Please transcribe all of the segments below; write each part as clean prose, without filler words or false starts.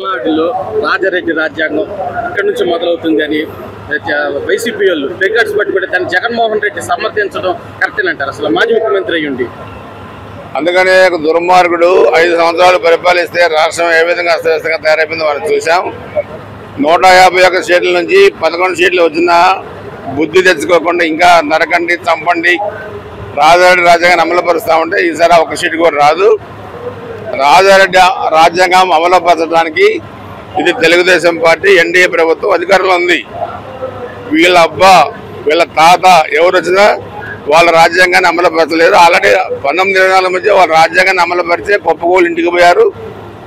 తమిళనాడులో రాజారెడ్డి రాజ్యాంగం ఇక్కడి నుంచి మొదలవుతుంది అని వైసీపీ వాళ్ళు రికార్డ్స్ పట్టుకుంటే దాన్ని జగన్మోహన్ రెడ్డి సమర్థించడం కరెక్ట్ అంటారు. అసలు మాజీ ముఖ్యమంత్రి అయ్యుండి అందుకనే ఒక దుర్మార్గుడు 5 సంవత్సరాలు పరిపాలిస్తే రాష్ట్రం ఏ విధంగా అస్తవ్యస్తంగా తయారైపోయిందో మనం చూసాం. 151 సీట్ల నుంచి 11 సీట్లు వచ్చినా బుద్ధి తెచ్చుకోకుండా ఇంకా నరకండి, చంపండి, రాజారెడ్డి రాజ్యాంగాన్ని అమలుపరుస్తూ ఉంటే ఈసారి 1 సీటు కూడా రాదు. రాజారెడ్డి రాజ్యాంగం అమలుపరచడానికి ఇది తెలుగుదేశం పార్టీ ఎన్డీఏ ప్రభుత్వం అధికారంలో ఉంది. వీళ్ళ అబ్బా వీళ్ళ తాత ఎవరు వచ్చినా వాళ్ళ రాజ్యాంగాన్ని అమలుపరచలేదు. ఆల్రెడీ 1924 మధ్య వాళ్ళ రాజ్యాంగాన్ని అమలుపరిచే పప్పుకోలు ఇంటికి పోయారు.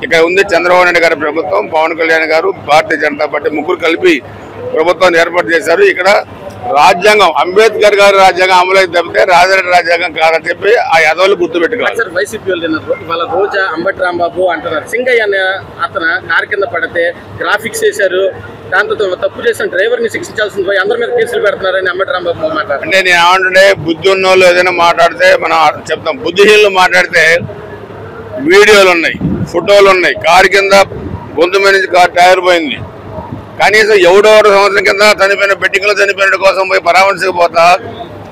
ఇక్కడ ఉంది చంద్రబాబు నాయుడు గారి ప్రభుత్వం, పవన్ కళ్యాణ్ గారు, భారతీయ జనతా పార్టీ ముగ్గురు కలిపి ప్రభుత్వాన్ని ఏర్పాటు చేశారు. ఇక్కడ రాజ్యాంగం అంబేద్కర్ గారి రాజ్యాంగం అమలైతే తప్పితే రాజారెడ్డి రాజ్యాంగం కాదని చెప్పి ఆ యాదవులు గుర్తుపెట్టుకోవాలి. వైసీపీ వాళ్ళ రోజా అంబటి రాంబాబు అంటున్నారు, సింగయ్య అనే అతను కారు కింద పడితే గ్రాఫిక్స్ చేశారు, దాంతో తప్పు చేసిన డ్రైవర్ ని శిక్షించాల్సింది పోయి అందరి మీద కేసులు పెడుతున్నారని అంబటి రాంబాబు మాట్లాడారు. అంటే నేను ఏమంటుండే బుద్ధి ఉన్న వాళ్ళు ఏదైనా మాట్లాడితే మనం చెప్తాం, బుద్ధిహీనులు మాట్లాడితే వీడియోలు ఉన్నాయి, ఫోటోలు ఉన్నాయి. కారు కింద గొంతు మీద నుంచి కారు టైర్ పోయింది. కనీసం ఎవడో 1 సంవత్సరం కింద చనిపోయిన బెట్టింగ్లో చనిపోయిన కోసం పోయి పరామర్శకపోతా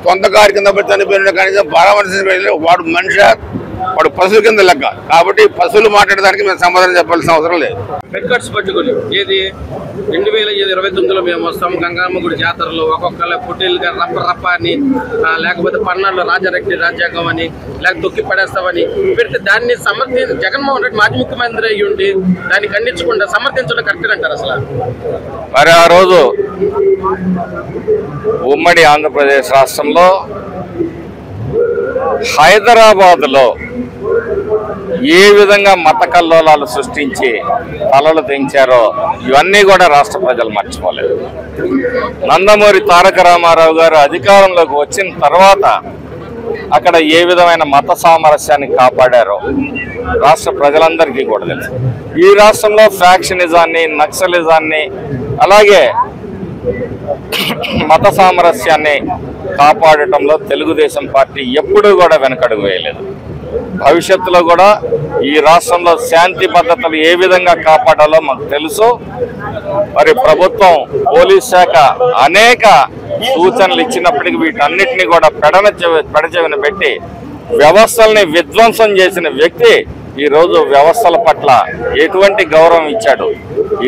సొంత కారు కింద పెట్టి చనిపోయిన కనీసం పరామర్శించలేదు. వాడు మనిషి, వాడు పశువు కింద లెక్క. కాబట్టి పశువులు మాట్లాడడానికి మేము సమాధానం చెప్పాల్సిన అవసరం లేదు. రికార్డ్స్ పట్టుకుని ఏది 2029లో మేము వస్తాం, గంగమ్మ గుడి జాతరలో ఒక్కొక్కళ్ళ పుట్టిల్లుగా రప్ప అని, లేకపోతే పన్నాళ్ళు రాజారెడ్డి రాజ్యాంగం అని, లేకపోతే తొక్కి పడేస్తామని పెడితే దాన్ని జగన్మోహన్ రెడ్డి మాజీ ముఖ్యమంత్రి అయ్యి ఉండి దాన్ని ఖండించకుండా సమర్థించడం కరెక్ట్ అంటారు అసలు? మరి ఆ రోజు ఉమ్మడి ఆంధ్రప్రదేశ్ రాష్ట్రంలో హైదరాబాద్లో ఏ విధంగా మత కల్లోలాలు సృష్టించి తలలు తెంచారో ఇవన్నీ కూడా రాష్ట్ర ప్రజలు మర్చిపోలేదు. నందమూరి తారక రామారావు గారు అధికారంలోకి వచ్చిన తర్వాత అక్కడ ఏ విధమైన మత సామరస్యాన్ని కాపాడారో రాష్ట్ర ప్రజలందరికీ కూడా తెలుసు. ఈ రాష్ట్రంలో ఫ్యాక్షనిజాన్ని, నక్సలిజాన్ని, అలాగే మత సామరస్యాన్ని కాపాడటంలో తెలుగుదేశం పార్టీ ఎప్పుడూ కూడా వెనకడుగు వేయలేదు. భవిష్యత్తులో కూడా ఈ రాష్ట్రంలో శాంతి భద్రతలు ఏ విధంగా కాపాడాలో మాకు తెలుసు. మరి ప్రభుత్వం, పోలీస్ శాఖ అనేక సూచనలు ఇచ్చినప్పటికీ వీటన్నిటినీ కూడా పెడచెవిన పెట్టి వ్యవస్థల్ని విధ్వంసం చేసిన వ్యక్తి ఈరోజు వ్యవస్థల పట్ల ఎటువంటి గౌరవం ఇచ్చాడు?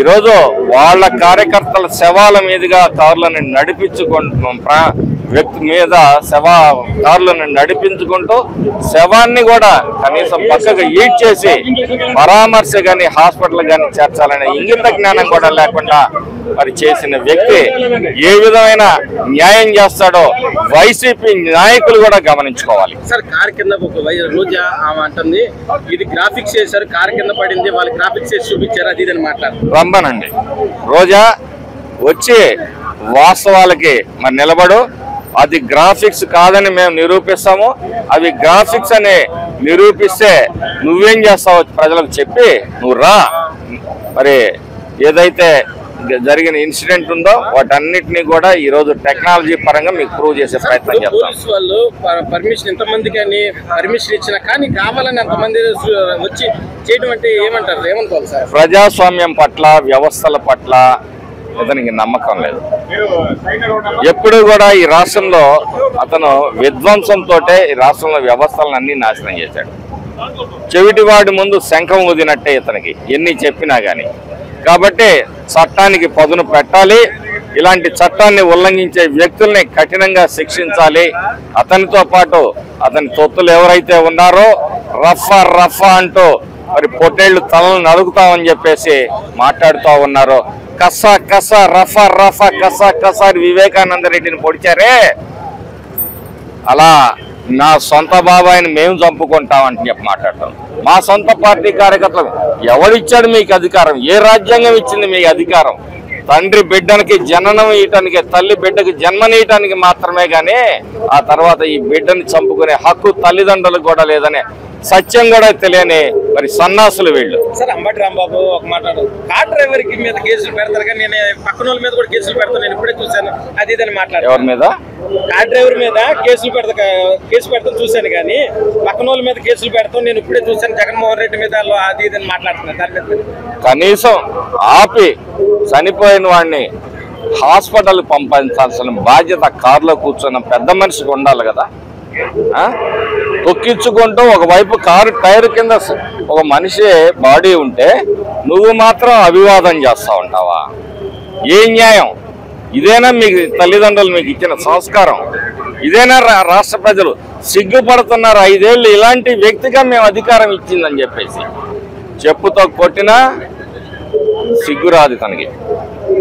ఈరోజు వాళ్ళ కార్యకర్తల శవాల మీదుగా కార్లను వ్యక్తి మీద కార్లను నడిపించుకుంటూ శవాన్ని కూడా కనీసం పక్కగా ఈడ్ చేసి పరామర్శ కానీ హాస్పిటల్ కానీ చేర్చాలనే ఇంగిత జ్ఞానం కూడా లేకుండా మరి చేసిన వ్యక్తి ఏ విధమైన న్యాయం చేస్తాడో వైసీపీ నాయకులు కూడా గమనించుకోవాలి. సార్, కారు కింద రోజా అంటుంది ఇది గ్రాఫిక్స్ చేశారు, కారు కింద పడింది, వాళ్ళు గ్రాఫిక్స్ చేసి చూపించారు, అది ఇదని మాట్లాడారు. రమ్మనండి, రోజా వచ్చి వాస్తవాలకి మరి నిలబడు. అది గ్రాఫిక్స్ కాదని మేము నిరూపిస్తాము. అవి గ్రాఫిక్స్ అని నిరూపిస్తే నువ్వేం చేస్తావో ప్రజలకు చెప్పి నువ్వు రా. మరి ఏదైతే జరిగిన ఇన్సిడెంట్ ఉందో వాటన్నిటినీ కూడా ఈ రోజు టెక్నాలజీ పరంగా మీకు ప్రూవ్ చేసే ప్రయత్నం చేస్తాం. పోలీసు వాళ్ళు పర్మిషన్ ఎంతమందికి అని పర్మిషన్ ఇచ్చినా కానీ కావాలని ఎంతమంది వచ్చి చేయడం అంటే ఏమంటారు, ఏమనుకోవాలి సార్? ప్రజాస్వామ్యం పట్ల, వ్యవస్థల పట్ల అతనికి నమ్మకం లేదు. ఎప్పుడు కూడా ఈ రాష్ట్రంలో అతను విధ్వంసంతో ఈ రాష్ట్రంలో వ్యవస్థలను అన్ని నాశనం చేశాడు. చెవిటివాడి ముందు శంఖం ఊదినట్టే ఇతనికి ఎన్ని చెప్పినా కానీ. కాబట్టి చట్టానికి పదును పెట్టాలి. ఇలాంటి చట్టాన్ని ఉల్లంఘించే వ్యక్తుల్ని కఠినంగా శిక్షించాలి. అతనితో పాటు అతని తొత్తులు ఎవరైతే ఉన్నారో రఫా అంటూ మరి పొట్టేళ్లు తలను నలుగుతామని చెప్పేసి మాట్లాడుతూ ఉన్నారో, కసా రఫా కసా వివేకానంద రెడ్డిని పొడిచారే, అలా నా సొంత బాబాయిని మేము చంపుకుంటామని చెప్పి మాట్లాడతాం. మా సొంత పార్టీ కార్యకర్తలు ఎవరిచ్చాడు మీకు అధికారం? ఏ రాజ్యాంగం ఇచ్చింది మీకు అధికారం? తండ్రి బిడ్డనికి జననం ఇయటానికి, తల్లి బిడ్డకి జన్మనీయటానికి మాత్రమే కానీ ఆ తర్వాత ఈ బిడ్డని చంపుకునే హక్కు తల్లిదండ్రులకు కూడా లేదని సత్యం కూడా తెలియని మరి సన్నాసులు వీళ్ళు. సార్ అంబటి రాంబాబు ఒక మాట్లాడు, కార్ డ్రైవర్ కి మీద కేసులు పెడతారు కానీ నేను పక్కన వాళ్ళ మీద కూడా కేసులు పెడతాను, నేను ఇప్పుడే చూశాను అది ఇదని మాట్లాడు. ఎవరి మీద? కార్ డ్రైవర్ మీద కేసు పెడతాను చూశాను కానీ పక్కన వాళ్ళ మీద కేసులు పెడతాం నేను ఇప్పుడే చూశాను, జగన్మోహన్ రెడ్డి మీద అది ఇదని మాట్లాడుతున్నాను. దాని మీద కనీసం ఆపి చనిపోయిన వాడిని హాస్పిటల్ పంపించాల్సిన బాధ్యత కారులో కూర్చున్న పెద్ద మనిషికి ఉండాలి కదా. తొక్కించుకుంటూ ఒకవైపు కారు టైర్ కింద ఒక మనిషి బాడీ ఉంటే నువ్వు మాత్రం అభివాదం చేస్తా ఉంటావా? ఏ న్యాయం? ఇదేనా మీకు తల్లిదండ్రులు మీకు ఇచ్చిన సంస్కారం? ఇదేనా రాష్ట్ర ప్రజలు సిగ్గుపడుతున్నారు? 5 ఏళ్ళు ఇలాంటి వ్యక్తిగా మేము అధికారం ఇచ్చిందని చెప్పేసి చెప్పుతో కొట్టినా సిగ్గురాదు తనకి.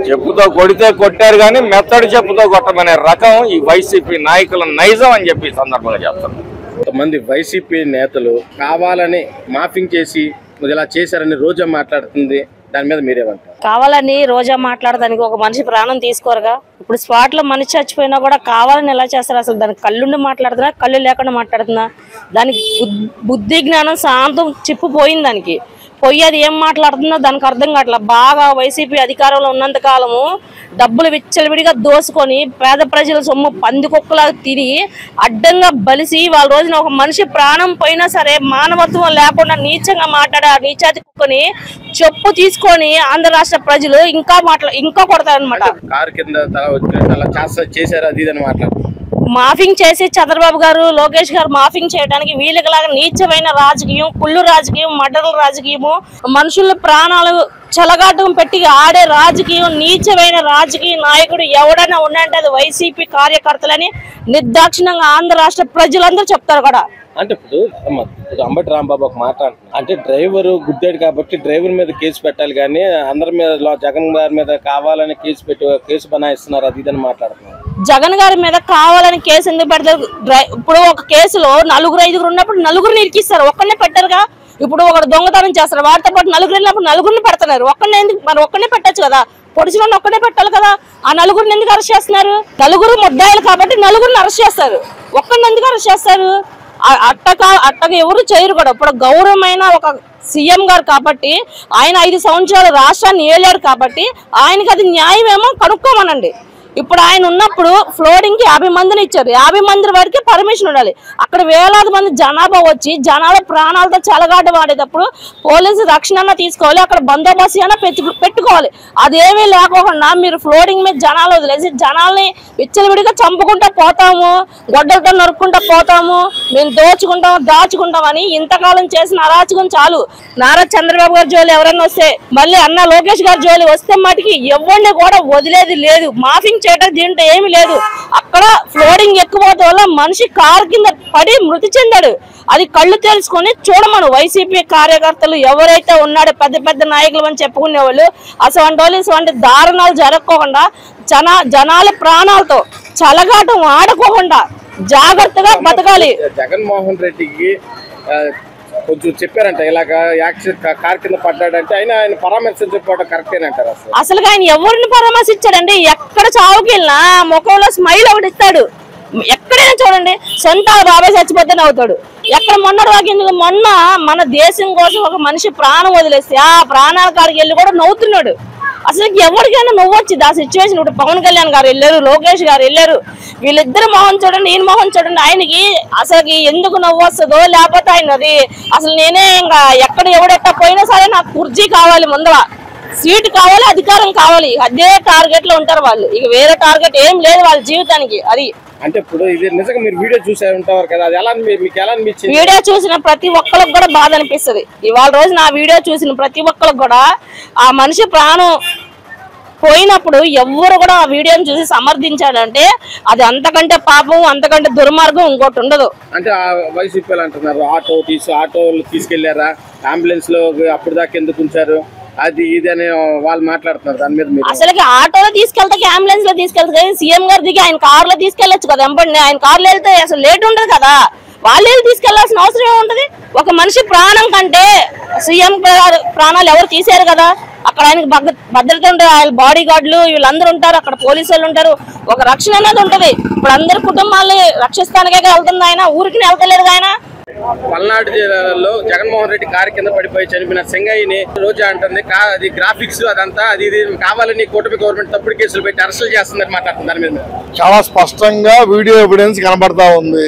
చెప్పుతో కొడితే కొట్టారు కానీ మెత్తడి చెప్పుతో కొట్టమనే రకం ఈ వైసీపీ నాయకుల నైజం అని చెప్పి సందర్భంగా చెప్తారు. కొంతమంది వైసీపీ నేతలు కావాలని మాఫింగ్ చేసి ఇలా చేశారని రోజా మాట్లాడుతుంది, దాని మీద మీరేమంటారు? కావాలని రోజా మాట్లాడడానికి ఒక మనిషి ప్రాణం తీసుకోరుగా. ఇప్పుడు స్పాట్ లో మనిషి చచ్చిపోయినా కూడా కావాలని ఎలా చేస్తారు? అసలు దానికి కళ్ళుండి మాట్లాడుతున్నా, కళ్ళు లేకుండా మాట్లాడుతున్నా? దానికి బుద్ధి జ్ఞానం శాంతం చిప్పుపోయింది. దానికి పోయి అది ఏం మాట్లాడుతుందో దానికి అర్థం కావట్లా. బాగా వైసీపీ అధికారంలో ఉన్నంత కాలము డబ్బులు విచ్చలవిడిగా దోసుకొని పేద ప్రజల సొమ్ము పందికొక్కలా తిని అడ్డంగా బలిసి వాళ్ళ రోజున ఒక మనిషి ప్రాణం పోయినా సరే మానవత్వం లేకుండా నీచంగా మాట్లాడే ఆ నీచాతి కుక్కని చెప్పు తీసుకొని ఆంధ్ర రాష్ట్ర ప్రజలు ఇంకా కొడతారనమాట. కారు కింద చేశారు అది ఇదని మాట్లాడుతున్నారు. మాఫింగ్ చేసి చంద్రబాబు గారు లోకేష్ గారు మాఫింగ్ చేయడానికి వీళ్ళకి లాగా నీచమైన రాజకీయం, కుళ్ళు రాజకీయం, మర్డర్ల రాజకీయము, మనుషుల ప్రాణాలు చెలగాటం పెట్టి ఆడే రాజకీయం, నీచమైన రాజకీయ నాయకుడు ఎవడైనా ఉన్నాయంటే అది వైసీపీ కార్యకర్తలని నిర్దాక్షిణంగా ఆంధ్ర రాష్ట్ర ప్రజలందరూ చెప్తారు కూడా. అంటే ఇప్పుడు అంబటి రాంబాబు ఒక మాట అంటే డ్రైవర్ గుద్దాడు కాబట్టి డ్రైవర్ మీద కేసు పెట్టాలి కానీ అందరి మీద జగన్ గారి మీద కావాలని కేసు బనాయిస్తున్నారు అది ఇదని మాట్లాడుతున్నారు. జగన్ గారి మీద కావాలని కేసు ఎందుకు పెడతారు? ఇప్పుడు ఒక కేసులో 4-5 ఉన్నప్పుడు 4 ఇరికిస్తారు, ఒక్కనే పెట్టారుగా. ఇప్పుడు ఒకడు దొంగతనం చేస్తారు, వాటితో పాటు 4 వెళ్ళినప్పుడు 4 పెడుతున్నారు. ఒక్కనే ఎందుకు? మరి ఒక్కనే పెట్టచ్చు కదా, పొడిచిన ఒక్కనే పెట్టాలి కదా. ఆ 4 ఎందుకు అరెస్ట్ చేస్తున్నారు? 4 ముద్దాయిలు కాబట్టి 4 అరెస్ట్ చేస్తారు, ఒక్కడిని ఎందుకు అరెస్ట్ చేస్తారు? అట్టగా ఎవరు చేయరు కూడా. ఇప్పుడు గౌరవమైన ఒక సీఎం గారు కాబట్టి ఆయన 5 సంవత్సరాలు రాష్ట్రాన్ని ఏలారు కాబట్టి ఆయనకి అది న్యాయమేమో కనుక్కోమనండి. ఇప్పుడు ఆయన ఉన్నప్పుడు ఫ్లోరింగ్ కి 50 మందిని ఇచ్చారు, 50 మంది వరకే పర్మిషన్ ఉండాలి. అక్కడ వేలాది మంది జనాభా వచ్చి జనాల ప్రాణాలతో చెలగాట వాడేటప్పుడు పోలీసు రక్షణ తీసుకోవాలి, అక్కడ బందోబస్తు అయినా పెట్టుకోవాలి. అదేమీ లేకోకుండా మీరు ఫ్లోరింగ్ మీద జనాలు వదిలేసి జనాల్ని విచ్చలవిడిగా చంపుకుంటా పోతాము, గొడ్డలతో నరుక్కుంటా పోతాము, మేము దాచుకుంటాం అని ఇంతకాలం చేసిన అరాచకం చాలు. నారా చంద్రబాబు గారి జోలి ఎవరైనా వస్తే, మళ్ళీ అన్న లోకేష్ గారి జోలి వస్తే మటుకి ఎవరిని కూడా వదిలేది లేదు. మాఫింగ్ చేయడం దీంట్లో ఏమి లేదు. అక్కడ ఫ్లోరింగ్ ఎక్కువడం వల్ల మనిషి కారు కింద పడి మృతి చెందాడు. అది కళ్ళు తెలుసుకొని చూడమను వైసీపీ కార్యకర్తలు ఎవరైతే ఉన్నాడో పెద్ద నాయకులు అని చెప్పుకునే వాళ్ళు అటువంటి దారుణాలు జరగకుండా జనాల ప్రాణాలతో చలగాటం ఆడుకోకుండా జాగ్రత్తగా బతకాలి. జగన్మోహన్ రెడ్డికి కొంచెం చెప్పారంట ఇలాగా కార్ కింద పడ్డాడంటే ఆయన పరామర్శించకపోవడం కరెక్టేనంటారు. అసలు ఆయన ఎవరిని పరామర్శించాడండి? ఎక్కడ చావుకి వెళ్ళినా ముఖంలో స్మైల్ ఒకటి ఇస్తాడు. ఎక్కడైనా చూడండి, సొంత బాబాయ్ చచ్చిపోతే నవ్వుతాడు. ఎక్కడ మొన్న మన దేశం కోసం ఒక మనిషి ప్రాణం వదిలేస్తే ఆ ప్రాణాల కాడికి వెళ్ళి కూడా నవ్వుతున్నాడు. అసలు ఎవరికైనా నవ్వు వచ్చింది ఆ సిచ్యువేషన్. ఇప్పుడు పవన్ కళ్యాణ్ గారు వెళ్ళారు, లోకేష్ గారు వెళ్ళారు, వీళ్ళిద్దరు మొహం చూడండి, ఈయన మొహం చూడండి. ఆయనకి అసలు ఎందుకు నవ్వు వస్తుందో లేకపోతే ఆయనది అసలు నేనే ఇంకా ఎక్కడ ఎవడెట్టా పోయినా సరే నాకు కుర్చీ కావాలి, ముందర సీటు కావాలి, అధికారం కావాలి, అదే టార్గెట్ లో ఉంటారు వాళ్ళు. ఇక వేరే టార్గెట్ ఏం లేదు వాళ్ళ జీవితానికి. అది అంటే ఇప్పుడు ఇది నిజంగా మీరు వీడియో చూసే ఉంటారు కదా, అది ఎలా మీకు ఎలా అనిపించింది? వీడియో చూసిన ప్రతి ఒక్కరికి కూడా బాధ అనిపిస్తుంది. ఇవాళ రోజు నా వీడియో చూసిన ప్రతి ఒక్కరికి కూడా ఆ మనిషి ప్రాణం పోయినప్పుడు ఎవరు కూడా ఆ వీడియోని చూసి సమర్థించాడంటే అది అంతకంటే పాపం, అంతకంటే దుర్మార్గం ఇంకోటి ఉండదు. అంటే వైసీపీ అంటున్నారు ఆటోలు తీసుకెళ్లారా, అంబులెన్స్ లో అప్పుడు దాకా ఎందుకు ఉంచారు, అది ఇది అని వాళ్ళు మాట్లాడుతున్నారు. దాని మీద అసలు ఆటోలో తీసుకెళ్తే అంబులెన్స్ లో తీసుకెళ్తే సీఎం గారు దిగి ఆయన కార్ లో తీసుకెళ్లొచ్చు కదా. ఎంపడి ఆయన కార్లో వెళ్తే అసలు లేట్ ఉండదు కదా, వాళ్ళు తీసుకెళ్లాల్సిన అవసరం ఏముంటది? ఒక మనిషి ప్రాణం కంటే సీఎం ప్రాణాలు ఎవరు తీసారు కదా. అక్కడ ఆయనకి భద్రత ఉంటారు, ఆయన బాడీ గార్డులు వీళ్ళందరూ ఉంటారు, అక్కడ పోలీసు వాళ్ళు ఉంటారు, ఒక రక్షణ అనేది ఉంటది. ఇప్పుడు అందరి కుటుంబాలని రక్షిస్తానికే వెళ్తుంది ఆయన, ఊరికి వెళ్తలేదు ఆయన. పల్నాడు జిల్లాలో జగన్మోహన్ రెడ్డి కారు కింద పడిపోయి చనిపోయిన సింగయ్యని రోజా అంటుంది అది గ్రాఫిక్స్ అదంతా అది ఇది కావాలని కూటమి గవర్నమెంట్ తప్పుడు కేసులు పెట్టి అరెస్టులు చేస్తుందని మాట్లాడుతుంది. దాని మీద చాలా స్పష్టంగా వీడియో ఎవిడెన్స్ కనబడతా ఉంది.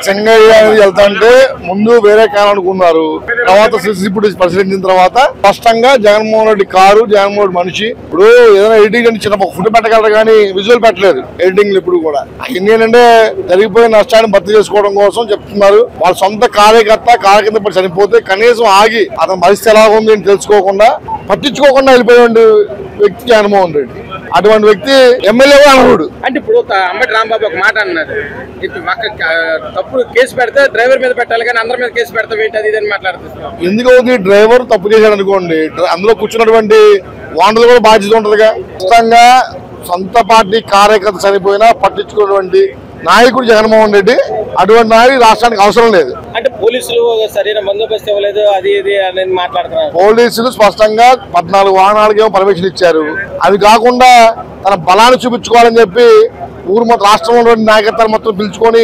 సింగయ్య అనేది వెళ్తాంటే ముందు వేరే కారు అనుకున్నారు, తర్వాత సిసి ఫుటేజ్ పరిశీలించిన తర్వాత స్పష్టంగా జగన్మోహన్ రెడ్డి కారు, జగన్మోహన్ రెడ్డి మనిషి. ఇప్పుడు ఏదైనా ఎడిటింగ్ అని చిన్న ఫుడ్ పెట్టగలరు కానీ విజువల్ పెట్టలేదు ఎడిటింగ్ ఇప్పుడు కూడా. ఇన్ని ఏంటంటే జరిగిపోయిన నష్టాన్ని భర్తీ చేసుకోవడం కోసం చెప్తున్నారు. వాళ్ళ సొంత కార్యకర్త కారు కింద పడి చనిపోతే కనీసం ఆగి అతని పరిస్థితి ఎలా ఉంది అని తెలుసుకోకుండా పట్టించుకోకుండా వెళ్ళిపోయిన వ్యక్తి జగన్మోహన్ రెడ్డి. అటువంటి వ్యక్తి ఎమ్మెల్యే అనుకోడు. అంటే ఇప్పుడు అంబటి రాంబాబు ఒక మాట అన్నారు, తప్పుడు కేసు పెడితే డ్రైవర్ మీద పెట్టాలి కానీ అందరి మీద కేసు పెడతాం ఏంటి అది అని మాట్లాడుతున్నారు. ఎందుకు డ్రైవర్ తప్పు చేశాడు అనుకోండి, అందులో కూర్చున్నటువంటి వాండలు కూడా బాధ్యత ఉంటుందిగా. ఖచ్చితంగా సొంత పార్టీ కార్యకర్త చనిపోయినా పట్టించుకున్నటువంటి నాయకుడు జగన్మోహన్ రెడ్డి. అటువంటి నాయకుడు రాష్ట్రానికి అవసరం లేదు. అంటే పోలీసులు సరైన బందోబస్తు ఇవ్వలేదు అది ఇది అనేది మాట్లాడుతున్నారు. పోలీసులు స్పష్టంగా 14 వాహనాలకేమో పర్మిషన్ ఇచ్చారు. అవి కాకుండా తన బలాన్ని చూపించుకోవాలని చెప్పి ఊరు మొత్తం రాష్ట్రంలో నాయకత్వాలు మొత్తం పిలుచుకొని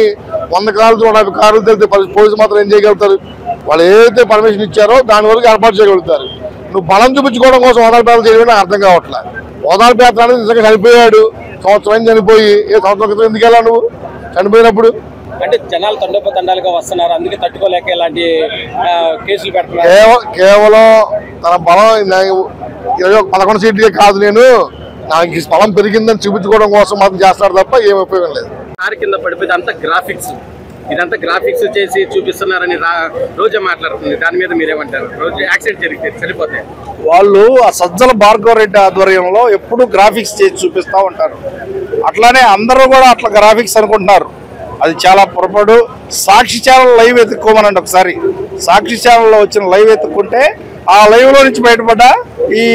100 కార్లు 150 కార్లు తెలితే పోలీసులు మాత్రం ఏం చేయగలుగుతారు? వాళ్ళు ఏదైతే పర్మిషన్ ఇచ్చారో దాని వరకు ఏర్పాటు చేయగలుగుతారు. నువ్వు బలం చూపించుకోవడం కోసం ఓదార్పు యాత్ర చేయడం నాకు అర్థం కావట్లేదు. ఓదార్పు యాత్ర అనేది నిజంగా చనిపోయాడు, సంవత్సరం చనిపోయి సంవత్సరం క్రితం ఎందుకు వెళ్ళావు నువ్వు చనిపోయినప్పుడు? అంటే జనాలు తండోపతండాలుగా వస్తున్నారు, అందుకే తట్టుకోలేక ఇలాంటి కేసులు పెడుతున్నారు. కేవలం తన బలం 11 సీట్లకే కాదు, నాకు బలం పెరిగిందని చూపించుకోవడం కోసం మాత్రం చేస్తారు తప్ప ఏం ఉపయోగం లేదు. కారు కింద పడిపోతే అంతా గ్రాఫిక్స్, ఇదంతా గ్రాఫిక్స్ చేసి చూపిస్తున్నారని రోజా మాట్లాడుతుంది. దాని మీద మీరేమంటారు? రోజు యాక్సిడెంట్ జరిగితే చనిపోతే వాళ్ళు ఆ సజ్జల భార్గవరెడ్డి ఆధ్వర్యంలో ఎప్పుడు గ్రాఫిక్స్ చేసి చూపిస్తూ ఉంటారు. అట్లానే అందరూ కూడా అట్లా గ్రాఫిక్స్ అనుకుంటున్నారు. అది చాలా పొరపాటు. సాక్షి ఛానల్ లైవ్ ఎత్తుక్కోమనండి ఒకసారి. సాక్షి ఛానల్లో వచ్చిన లైవ్ ఎత్తుక్కుంటే ఆ లైవ్ లో నుంచి బయటపడ్డ ఈ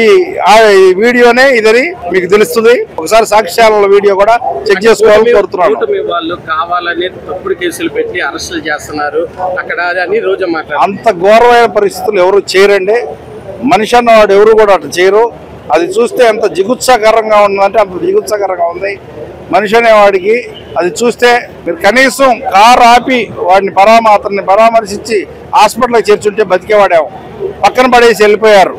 వీడియోనే ఇదని మీకు తెలుస్తుంది. ఒకసారి సాక్షి ఛానల్ వీడియో కూడా చెక్ చేసుకోవాలని కోరుతున్నాను. వాళ్ళు కావాలని తప్పుడు కేసులు పెట్టి అరెస్టులు చేస్తున్నారు అక్కడ అని రోజా మాట్లాడారు. అంత ఘోరమైన పరిస్థితులు ఎవరు చేయరండి. మనిషి అన్నవాడు ఎవరు కూడా అట్లా చేయరు. అది చూస్తే ఎంత జిగుత్సాకరంగా ఉందంటే అంత జిగుత్సాకరంగా ఉంది. మనిషి అనేవాడికి అది చూస్తే మీరు కనీసం కారు ఆపి వాడిని అతన్ని పరామర్శించి హాస్పిటల్కి చేర్చుంటే బతికేవాడేమో. పక్కన పడేసి వెళ్ళిపోయారు.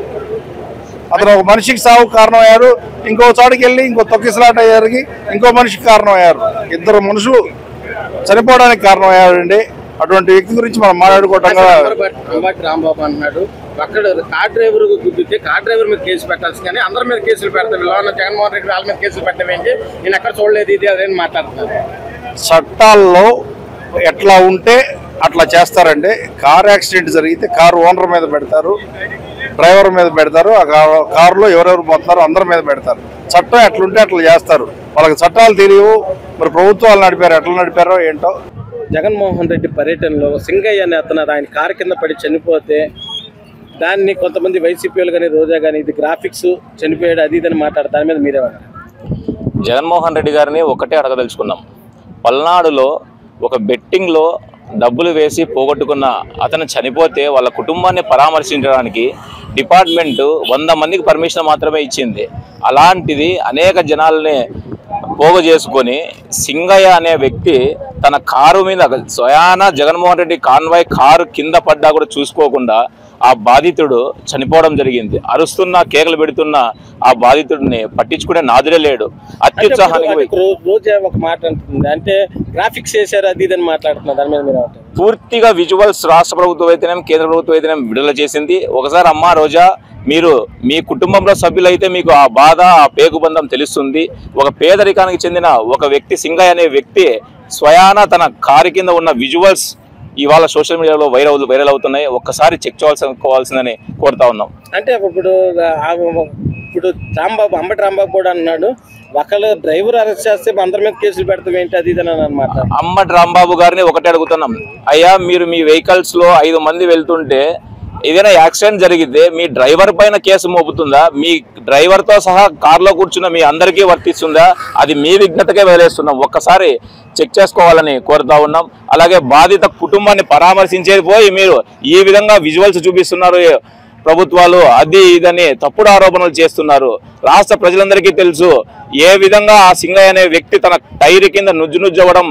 అతను ఒక మనిషికి సాగు కారణమయ్యారు, ఇంకో చోటుకి వెళ్ళి ఇంకో తొక్కిసలాట అయ్యారికి ఇంకో మనిషికి కారణమయ్యారు. 2 మనుషులు చనిపోవడానికి కారణమయ్యారండి. అటువంటి వ్యక్తి గురించి మనం మాట్లాడుకోవటం. అంబటి రాంబాబు అన్నాడు, అక్కడ కార్ డ్రైవర్ గుద్దితే కార్ డ్రైవర్ మీద కేసు పెట్టాల్సి కానీ అందరి మీద కేసులు పెడతాం, జగన్మోహన్ రెడ్డి వాళ్ళ మీద కేసులు పెట్టమేంటి, నేను ఎక్కడ చూడలేదు ఇది అదేని మాట్లాడుతున్నాను. చట్టాల్లో ఎట్లా ఉంటే అట్లా చేస్తారండి. కార్ యాక్సిడెంట్ జరిగితే కారు ఓనర్ మీద పెడతారు, డ్రైవర్ మీద పెడతారు, ఆ కారులో ఎవరెవరు పోతున్నారో అందరి మీద పెడతారు. చట్టం ఎట్లుంటే అట్లా చేస్తారు. వాళ్ళకి చట్టాలు తెలియవు. మరి ప్రభుత్వాలు నడిపారు, ఎట్లా నడిపారో ఏంటో. జగన్మోహన్ రెడ్డి పర్యటనలో సింగయ్య అనే అతను ఆయన కారు కింద పడి చనిపోతే దాన్ని కొంతమంది వైసీపీలు కానీ రోజా కానీ ఇది గ్రాఫిక్స్ చనిపోయాడు అది ఇదని మాట్లాడతారు. దాని మీద మీరేమంటారు? జగన్మోహన్ రెడ్డి గారిని ఒకటే అడగదలుచుకున్నాం. పల్నాడులో ఒక బెట్టింగ్లో డబ్బులు వేసి పోగొట్టుకున్న అతను చనిపోతే వాళ్ళ కుటుంబాన్ని పరామర్శించడానికి డిపార్ట్మెంటు 100 మందికి పర్మిషన్ మాత్రమే ఇచ్చింది. అలాంటిది అనేక జనాలని పోగు చేసుకొని సింగయ్య అనే వ్యక్తి తన కారు మీద స్వయాన జగన్మోహన్ రెడ్డి కాన్వాయ్ కారు కింద పడ్డా కూడా చూసుకోకుండా ఆ బాధితుడు చనిపోవడం జరిగింది. అరుస్తున్న కేకలు పెడుతున్న ఆ బాధితుడిని పట్టించుకునే నాదుడే లేడు. అత్యుత్సాహానికి రోజా ఒక మాట అంటుంది, అంటే గ్రాఫిక్స్ చేశారు అది ఇదని మాట్లాడుతున్నారు. దాని మీద మీరు పూర్తిగా విజువల్స్ రాష్ట్ర ప్రభుత్వం అయితేనే కేంద్ర ప్రభుత్వం అయితేనే విడుదల చేసింది. ఒకసారి అమ్మ రోజా, మీరు మీ కుటుంబంలో సభ్యులైతే మీకు ఆ బాధ ఆ పేగుబంధం తెలుస్తుంది. ఒక పేదరికానికి చెందిన ఒక వ్యక్తి సింగయ్య అనే వ్యక్తి స్వయాన తన కారు కింద ఉన్న విజువల్స్ ఇవాళ సోషల్ మీడియాలో వైరల్ అవుతున్నాయి. ఒక్కసారి చెక్ చేసుకోవాల్సిందని కోరుతా ఉన్నాం. అంటే ఇప్పుడు రాంబాబు అంబటి రాంబాబు కూడా అన్నాడు, ఒకళ్ళు డ్రైవర్ అరెస్ట్ చేస్తే అందరి మీద కేసులు పెడతాం ఏంటి అది ఇదని అనమాట. అంబటి రాంబాబు గారిని ఒకటే అడుగుతున్నాం, అయ్యా మీరు మీ వెహికల్స్ లో 5 మంది వెళ్తుంటే ఏదైనా యాక్సిడెంట్ జరిగితే మీ డ్రైవర్ పైన కేసు మోపుతుందా? మీ డ్రైవర్తో సహా కార్లో కూర్చున్న మీ అందరికీ వర్తిస్తుందా? అది మీ విఘ్నతకే వదిలేస్తున్నాం. ఒక్కసారి చెక్ చేసుకోవాలని కోరుతా ఉన్నాం. అలాగే బాధిత కుటుంబాన్ని పరామర్శించేది పోయి మీరు ఈ విధంగా విజువల్స్ చూపిస్తున్నారు ప్రభుత్వాలు, అది ఇదని తప్పుడు ఆరోపణలు చేస్తున్నారు. రాష్ట్ర ప్రజలందరికీ తెలుసు ఏ విధంగా ఆ సింగయ్య అనే వ్యక్తి తన టైర్ కింద నుజ్జు అవ్వడం,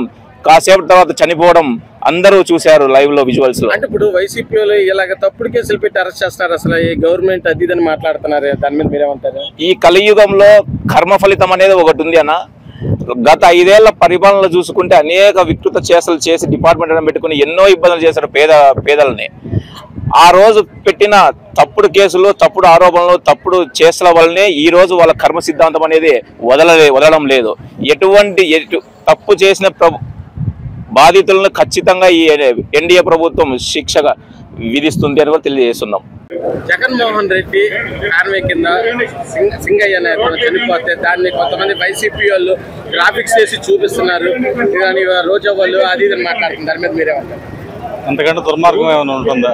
కాసేపు తర్వాత చనిపోవడం అందరూ చూశారు లైవ్ లో విజువల్స్ లో. అంటే ఇప్పుడు వైసీపీ వాళ్ళు ఇలాగ తప్పుడు కేసులు పెట్టి అరెస్ట్ చేస్తున్నారు, అసలు ఈ గవర్నమెంట్ అది ఇదని మాట్లాడుతున్నారు, దాని మీద మీరేమంటారు? ఈ కలియుగంలో కర్మ ఫలితం అనేది ఒకటి ఉంది అన్న. గత 5 ఏళ్ల పరిపాలనలో చూసుకుంటే అనేక వికృత చేసలు చేసి డిపార్ట్మెంట్ పెట్టుకుని ఎన్నో ఇబ్బందులు చేశారు పేదలని. ఆ రోజు పెట్టిన తప్పుడు కేసులు, తప్పుడు ఆరోపణలు, తప్పుడు చేసల వల్లనే ఈ రోజు వాళ్ళ కర్మ సిద్ధాంతం అనేది వదలడం లేదు. ఎటువంటి తప్పు చేసిన బాధితులను ఖచ్చితంగా ఈ ఎన్డీఏ ప్రభుత్వం శిక్షగా విధిస్తుంది అని కూడా తెలియజేస్తున్నాం. జగన్మోహన్ రెడ్డి ఆర్మీ కింద సింగయ్య చనిపోతే దాన్ని కొంతమంది వైసీపీ వాళ్ళు గ్రాఫిక్స్ చేసి చూపిస్తున్నారు, రోజా వాళ్ళు అది ఇది మాట్లాడుతున్నారు, దాని మీద మీరేమంటారు? అంతకంటే దుర్మార్గం ఏమైనా ఉంటుందా?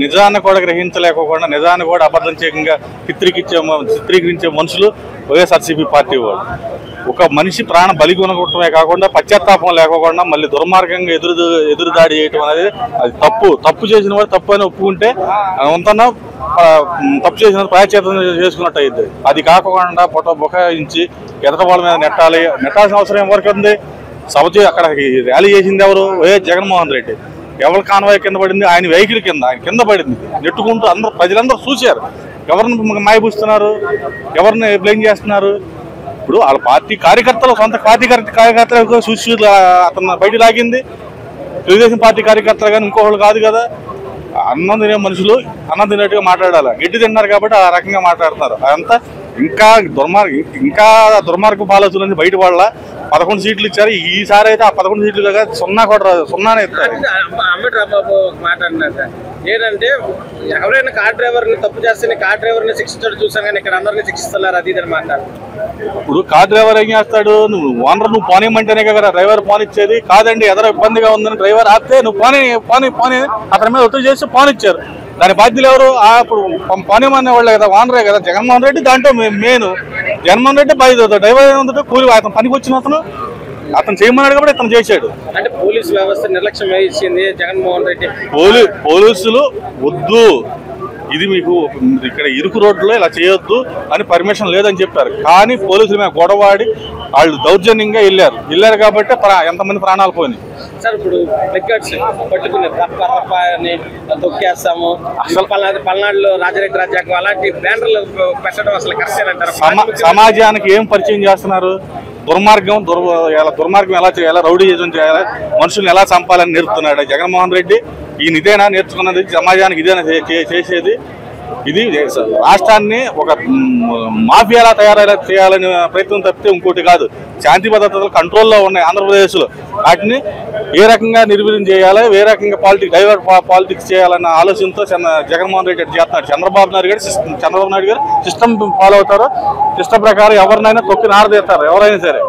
నిజాన్ని కూడా గ్రహించలేకపోకుండా నిజాన్ని కూడా అబద్ధంగా చిత్రీకరించే మనుషులు వైఎస్ఆర్సీపీ పార్టీ వాళ్ళు. ఒక మనిషి ప్రాణ బలి కొనగొట్టడమే కాకుండా పశ్చాత్తాపం లేకోకుండా మళ్ళీ దుర్మార్గంగా ఎదురుదాడి చేయటం అనేది అది తప్పు చేసిన వాడు తప్పు అని ఒప్పుకుంటే అంతన్నా తప్పు చేసిన ప్రాయశ్చిత్తం చేసుకున్నట్టు అయింది. అది కాకుండా బుకాయించి ఎదట వాళ్ళ మీద నెట్టాల్సిన అవసరం ఎవరికి ఉంది? అక్కడ ర్యాలీ చేసింది ఎవరు? వైఎస్ జగన్మోహన్ రెడ్డి. ఎవరి కాన్వాయ్ కింద పడింది? ఆయన వెహికల్ కింద ఆయన కింద పడింది. నెట్టుకుంటూ ప్రజలందరూ చూశారు. ఎవరిని మాయబూస్తున్నారు, ఎవరిని బ్లేమ్ చేస్తున్నారు? ఇప్పుడు వాళ్ళ పార్టీ కార్యకర్తలు, సొంత పార్టీ కార్యకర్తలకు చూసి అతను బయట లాగింది. తెలుగుదేశం పార్టీ కార్యకర్తలు కానీ ఇంకోళ్ళు కాదు కదా. అన్నం తినే మనుషులు అన్నం తినేట్టుగా మాట్లాడాలి. గడ్డి తిన్నారు కాబట్టి ఆ రకంగా మాట్లాడుతున్నారు. అదంతా ఇంకా దుర్మార్గ ఆలోచనలు బయట వాళ్ళ 11 సీట్లు ఇచ్చారు. ఈసారి అయితే ఆ 11 సీట్లు కాక 0 కూడా రాదు, 0నే ఇస్తారు. అంబటి రాంబాబు మాట్లాడినాక ఏంటంటే ఎవరైనా కార్ డ్రైవర్ ని తప్పు చేస్తే కార్ డ్రైవర్ ని శిక్షించడం చూసాను, కానీ ఇక్కడ అందరినీ శిక్షిస్తున్నారు, అది ఇది మాట్లాడు. ఇప్పుడు కార్ డ్రైవర్ ఏం చేస్తాడు? ఓనర్ నువ్వు పోనీమంటేనే కదా డ్రైవర్ పోనిచ్చేది. కాదండి ఎదరో ఇబ్బందిగా ఉందని డ్రైవర్ ఆపితే నువ్వు పోనీ అతని మీద ఒత్తిడి చేసి పోనిచ్చారు. దాని బాధ్యులు ఎవరు? ఇప్పుడు పోనీమనే వాళ్ళే కదా, ఓనరే కదా జగన్మోహన్ రెడ్డి. దాంట్లో మెయిన్ జగన్మోహన్ రెడ్డి బాధ్యత. డ్రైవర్ ఏముందంటే కూలి అతను పనికి వచ్చిన అతను చేయమన్నాడు కాబట్టి అతను చేశాడు. అంటే పోలీసు వ్యవస్థ నిర్లక్ష్యం వహించింది జగన్మోహన్ రెడ్డి. పోలీసులు వద్దు, ఇది మీకు ఇక్కడ ఇరుకు రోడ్లో ఇలా చేయొద్దు అని పర్మిషన్ లేదని చెప్పారు. కానీ పోలీసులు మేము గొడవాడి వాళ్ళు దౌర్జన్యంగా వెళ్ళారు కాబట్టి ఎంతమంది ప్రాణాలు పోయినాయి. సార్ ఇప్పుడు పట్టుకుని తొక్కేస్తాము, అసలు పల్నాడులో రాజారెడ్డి రాజ్యాంగం అలాంటి బ్యానర్లు పెట్టడం అసలు కరెక్ట్ అంటారు? సమాజానికి ఏం పరిచయం చేస్తున్నారు? దుర్మార్గం ఎలా చేయాలా, రౌడీజం చేయాలా, మనుషుల్ని ఎలా చంపాలని నేర్పుతున్నాడు జగన్మోహన్ రెడ్డి. ఈయన ఇదేనా నేర్చుకున్నది? సమాజానికి ఇదేనా చేసేది? ఇది రాష్ట్రాన్ని ఒక మాఫియాలా చేయాలని ప్రయత్నం తప్పితే ఇంకోటి కాదు. శాంతి భద్రతలు కంట్రోల్లో ఉన్నాయి ఆంధ్రప్రదేశ్లో. వాటిని ఏ రకంగా నిర్వీర్యం చేయాలి, ఏ రకంగా పాలిటిక్స్ చేయాలన్న ఆలోచనతో జగన్మోహన్ రెడ్డి చేస్తున్నాడు. చంద్రబాబు నాయుడు గారు సిస్టమ్ ఫాలో అవుతారు. సిస్టమ్ ప్రకారం ఎవరినైనా తొక్కి నారదీస్తారు ఎవరైనా సరే.